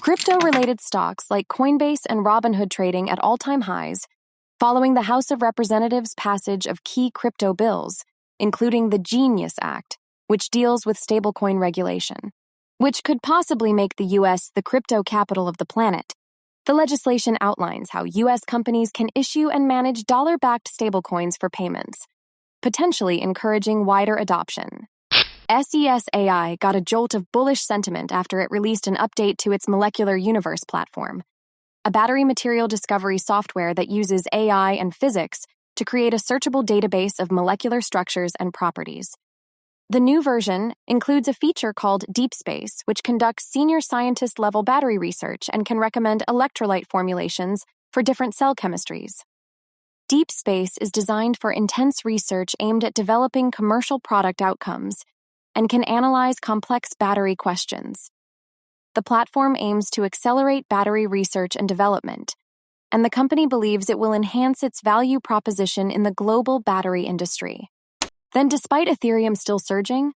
Crypto-related stocks like Coinbase and Robinhood trading at all-time highs, following the House of Representatives' passage of key crypto bills, including the Genius Act, which deals with stablecoin regulation, which could possibly make the U.S. the crypto capital of the planet. The legislation outlines how U.S. companies can issue and manage dollar-backed stablecoins for payments, potentially encouraging wider adoption. SES AI got a jolt of bullish sentiment after it released an update to its Molecular Universe platform, a battery material discovery software that uses AI and physics to create a searchable database of molecular structures and properties. The new version includes a feature called Deep Space, which conducts senior scientist-level battery research and can recommend electrolyte formulations for different cell chemistries. Deep Space is designed for intense research aimed at developing commercial product outcomes and can analyze complex battery questions. The platform aims to accelerate battery research and development, and the company believes it will enhance its value proposition in the global battery industry. Then, despite Ethereum still surging,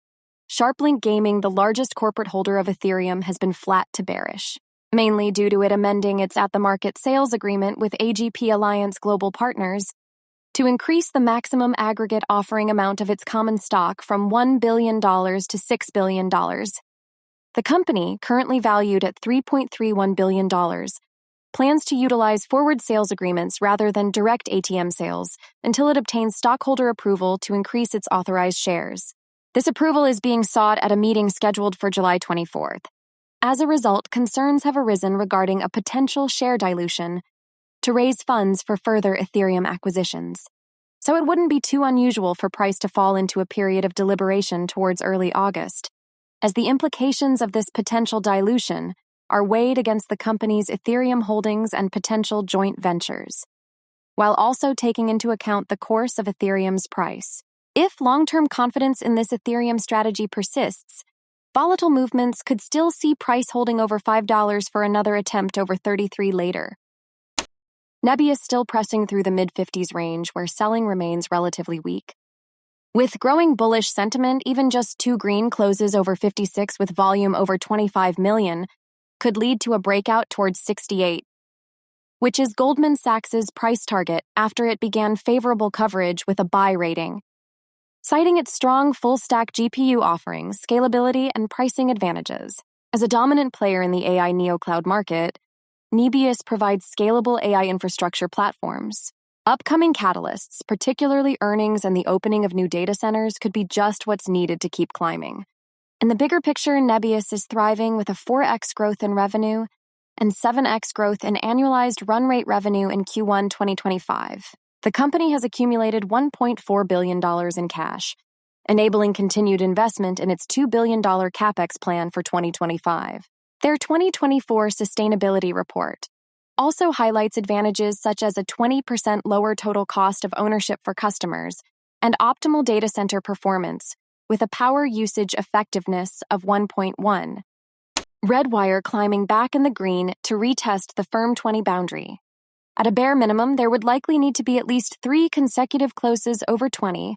SharpLink Gaming, the largest corporate holder of Ethereum, has been flat to bearish, mainly due to it amending its at-the-market sales agreement with AGP Alliance Global Partners to increase the maximum aggregate offering amount of its common stock from $1 billion to $6 billion. The company, currently valued at $3.31 billion, plans to utilize forward sales agreements rather than direct ATM sales until it obtains stockholder approval to increase its authorized shares. This approval is being sought at a meeting scheduled for July 24th. As a result, concerns have arisen regarding a potential share dilution to raise funds for further Ethereum acquisitions. So it wouldn't be too unusual for price to fall into a period of deliberation towards early August, as the implications of this potential dilution are weighed against the company's Ethereum holdings and potential joint ventures, while also taking into account the course of Ethereum's price. If long-term confidence in this Ethereum strategy persists, volatile movements could still see price holding over $5 for another attempt over $33 later. NBIS still pressing through the mid-50s range where selling remains relatively weak. With growing bullish sentiment, even just 2 green closes over 56 with volume over 25 million could lead to a breakout towards 68, which is Goldman Sachs's price target after it began favorable coverage with a buy rating, citing its strong full-stack GPU offerings, scalability, and pricing advantages. As a dominant player in the AI neocloud market, NBIS provides scalable AI infrastructure platforms. Upcoming catalysts, particularly earnings and the opening of new data centers, could be just what's needed to keep climbing. In the bigger picture, NBIS is thriving with a 4x growth in revenue and 7x growth in annualized run rate revenue in Q1 2025. The company has accumulated $1.4 billion in cash, enabling continued investment in its $2 billion CapEx plan for 2025. Their 2024 sustainability report also highlights advantages such as a 20% lower total cost of ownership for customers and optimal data center performance with a power usage effectiveness of 1.1. Redwire climbing back in the green to retest the firm 20 boundary. At a bare minimum, there would likely need to be at least 3 consecutive closes over 20,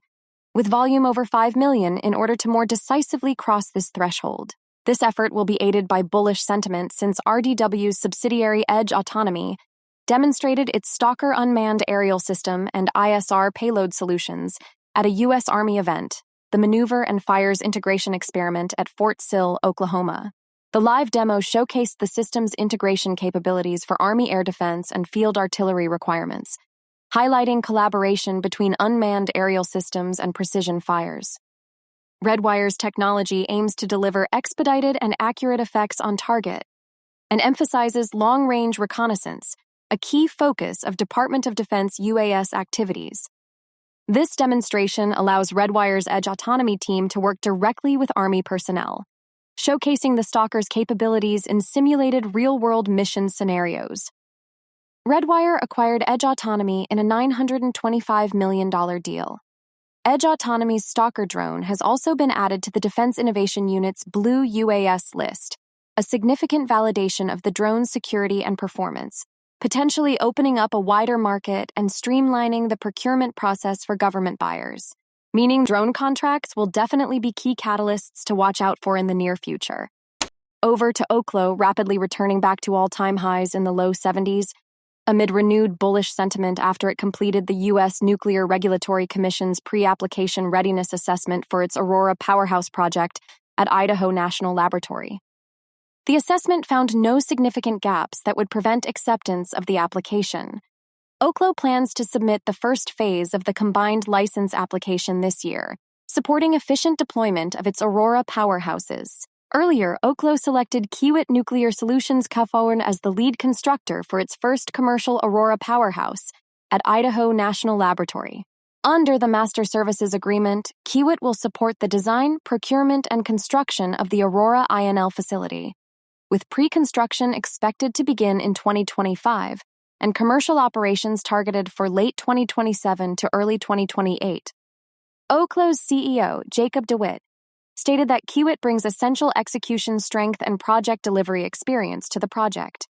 with volume over 5 million in order to more decisively cross this threshold. This effort will be aided by bullish sentiment since RDW's subsidiary Edge Autonomy demonstrated its Stalker unmanned aerial system and ISR payload solutions at a U.S. Army event, the Maneuver and Fires Integration Experiment at Fort Sill, Oklahoma. The live demo showcased the system's integration capabilities for Army air defense and field artillery requirements, highlighting collaboration between unmanned aerial systems and precision fires. Redwire's technology aims to deliver expedited and accurate effects on target and emphasizes long-range reconnaissance, a key focus of Department of Defense UAS activities. This demonstration allows Redwire's Edge Autonomy team to work directly with Army personnel, showcasing the Stalker's capabilities in simulated real-world mission scenarios. Redwire acquired Edge Autonomy in a $925 million deal. Edge Autonomy's Stalker drone has also been added to the Defense Innovation Unit's Blue UAS list, a significant validation of the drone's security and performance, potentially opening up a wider market and streamlining the procurement process for government buyers, meaning drone contracts will definitely be key catalysts to watch out for in the near future. over to OKLO, rapidly returning back to all-time highs in the low 70s, amid renewed bullish sentiment after it completed the U.S. Nuclear Regulatory Commission's pre-application readiness assessment for its Aurora powerhouse project at Idaho National Laboratory. The assessment found no significant gaps that would prevent acceptance of the application. OKLO plans to submit the first phase of the combined license application this year, supporting efficient deployment of its Aurora powerhouses. Earlier, OKLO selected Kiewit Nuclear Solutions KFORN as the lead constructor for its first commercial Aurora powerhouse at Idaho National Laboratory. Under the Master Services Agreement, Kiewit will support the design, procurement, and construction of the Aurora INL facility, with pre-construction expected to begin in 2025 and commercial operations targeted for late 2027 to early 2028. OKLO's CEO, Jacob DeWitt, stated that Kiewit brings essential execution strength and project delivery experience to the project.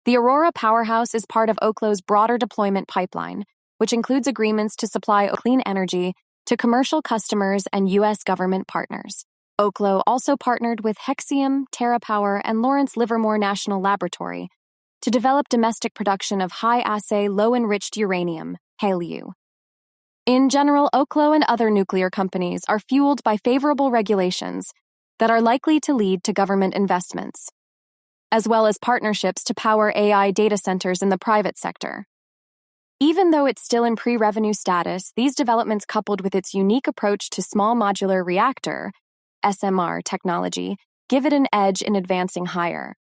The Aurora powerhouse is part of OKLO's broader deployment pipeline, which includes agreements to supply clean energy to commercial customers and U.S. government partners. OKLO also partnered with Hexium, TerraPower, and Lawrence Livermore National Laboratory to develop domestic production of high-assay, low-enriched uranium, HALEU. In general, OKLO and other nuclear companies are fueled by favorable regulations that are likely to lead to government investments, as well as partnerships to power AI data centers in the private sector. Even though it's still in pre-revenue status, these developments, coupled with its unique approach to small modular reactor, SMR technology, give it an edge in advancing higher.